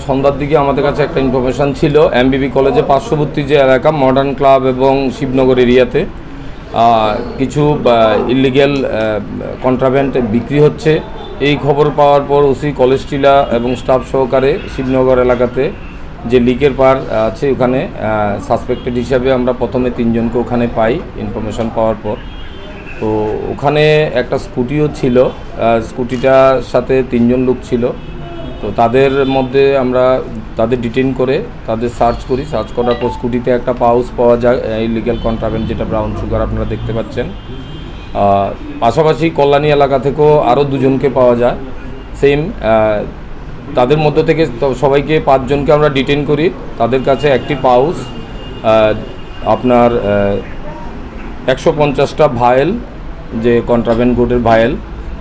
সন্ধ্যার দিকে আমাদের কাছে একটা ইনফরমেশন ছিল এমবিবি কলেজে পার্শ্ববর্তী যে এলাকা মডার্ন ক্লাব এবং শিবনগর এরিয়াতে কিছু ইলিগ্যাল কন্ট্রাব্যান্ড বিক্রি হচ্ছে। এই খবর পাওয়ার পর ওসি কলেজ টিলা এবং স্টাফ সহকারে শিবনগর এলাকাতে যে লিকের পার আছে ওখানে সাসপেক্টেড হিসাবে আমরা প্রথমে 3 জনকে ওখানে পাই ইনফরমেশন পাওয়ার পর। তো ওখানে একটা স্কুটিও ছিল, স্কুটিটার সাথে 3 জন লোক ছিল। তো তাদের মধ্যে আমরা তাদের ডিটেইন করে তাদের সার্চ করি। সার্চ করার পর স্কুটিতে একটা পাউচ পাওয়া যায় ইলিগ্যাল কন্ট্রাব্যান্ড, যেটা ব্রাউন সুগার আপনারা দেখতে পাচ্ছেন। পাশাপাশি কল্যাণী এলাকা থেকেও আরও 2 জনকে পাওয়া যায় সেম। তাদের মধ্য থেকে সবাইকে 5 জনকে আমরা ডিটেইন করি। তাদের কাছে একটি পাউচ, আপনার 150টা ভায়েল, যে কন্ট্রাব্যান্ড গুডের ভায়েল,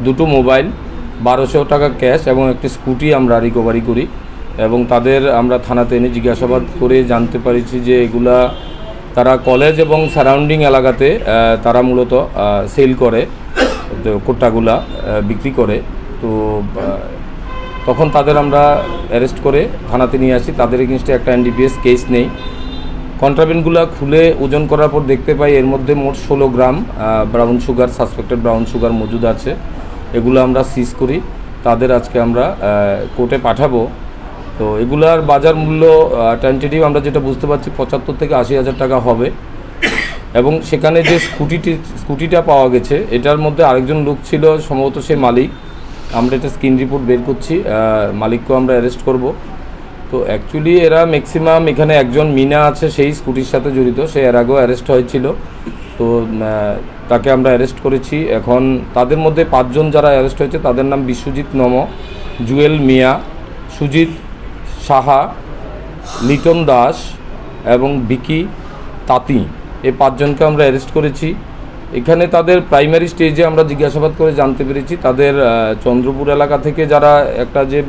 2টো মোবাইল, 1200 টাকা ক্যাশ এবং একটি স্কুটি আমরা রিকভারি করি। এবং তাদের আমরা থানাতে এনে জিজ্ঞাসাবাদ করে জানতে পারিছি যে এগুলা তারা কলেজ এবং সারাউন্ডিং এলাকাতে তারা মূলত সেল করে, কোট্টাগুলা বিক্রি করে। তো তখন তাদের আমরা অ্যারেস্ট করে থানাতে নিয়ে আসি। তাদের এগেনস্টে একটা এনডিপিএস কেস নেই। কন্ট্রাব্যান্ডগুলো খুলে ওজন করার পর দেখতে পাই এর মধ্যে মোট 16 gram brown sugar, suspected brown sugar মজুদ আছে। এগুলো আমরা সিজ করি। তাদের আজকে আমরা কোর্টে পাঠাবো। তো এগুলার বাজার মূল্য টেন্টেটিভ আমরা যেটা বুঝতে পারছি 75 থেকে 80 হাজার টাকা হবে। এবং সেখানে যে স্কুটিটা পাওয়া গেছে এটার মধ্যে আরেকজন লোক ছিল, সম্ভবত সে মালিক। আমরা এটা স্ক্রিন রিপোর্ট বের করছি, মালিককেও আমরা অ্যারেস্ট করব। তো অ্যাকচুয়ালি এরা ম্যাক্সিমাম, এখানে একজন মিনা আছে সেই স্কুটির সাথে জড়িত, সে এর আগেও অ্যারেস্ট হয়েছিল। তো তাকে আমরা অ্যারেস্ট করেছি। এখন তাদের মধ্যে 5 জন যারা অ্যারেস্ট হয়েছে তাদের নাম বিশ্বজিৎ নম, জুয়েল মিয়া, সুজিত সাহা, লিটন দাস এবং বিকি তাঁতি। এই 5 জনকে আমরা অ্যারেস্ট করেছি। এখানে তাদের প্রাইমারি স্টেজে আমরা জিজ্ঞাসাবাদ করে জানতে পেরেছি তাদের চন্দ্রপুর এলাকা থেকে যারা একটা যে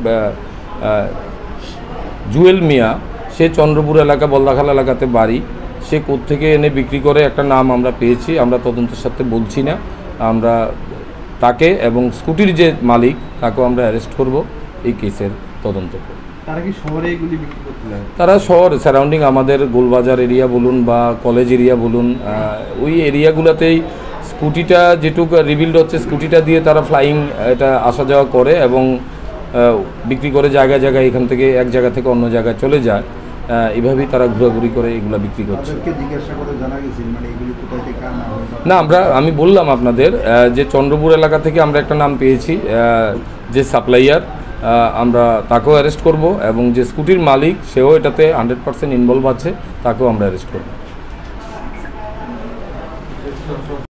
জুয়েল মিয়া, সে চন্দ্রপুর এলাকা বলদাখাল এলাকাতে বাড়ি, সে কোত্থেকে এনে বিক্রি করে একটা নাম আমরা পেয়েছি। আমরা তদন্তের সাথে বলছি না, আমরা তাকে এবং স্কুটির যে মালিক তাকেও আমরা অ্যারেস্ট করব এই কেসের তদন্ত করে। তারা কি শহরে এগুলি বিক্রি করতে লাগে? তারা শহর সারাউন্ডিং, আমাদের গোলবাজার এরিয়া বলুন বা কলেজ এরিয়া বলুন, ওই এরিয়াগুলোতেই স্কুটিটা যেটুকু রিভিল্ড হচ্ছে, স্কুটিটা দিয়ে তারা ফ্লাইং এটা আসা যাওয়া করে এবং বিক্রি করে জায়গায় জায়গায়, এখান থেকে এক জায়গা থেকে অন্য জায়গায় চলে যায়। এইভাবেই তারা ঘোরাঘুরি করে এগুলো বিক্রি করছে। না, আমি বললাম আপনাদের যে চন্দ্রপুর এলাকা থেকে আমরা একটা নাম পেয়েছি, যে সাপ্লাইয়ার, আমরা তাকেও অ্যারেস্ট করব এবং যে স্কুটির মালিক সেও এটাতে 100% ইনভলভ আছে, তাকেও আমরা অ্যারেস্ট করব।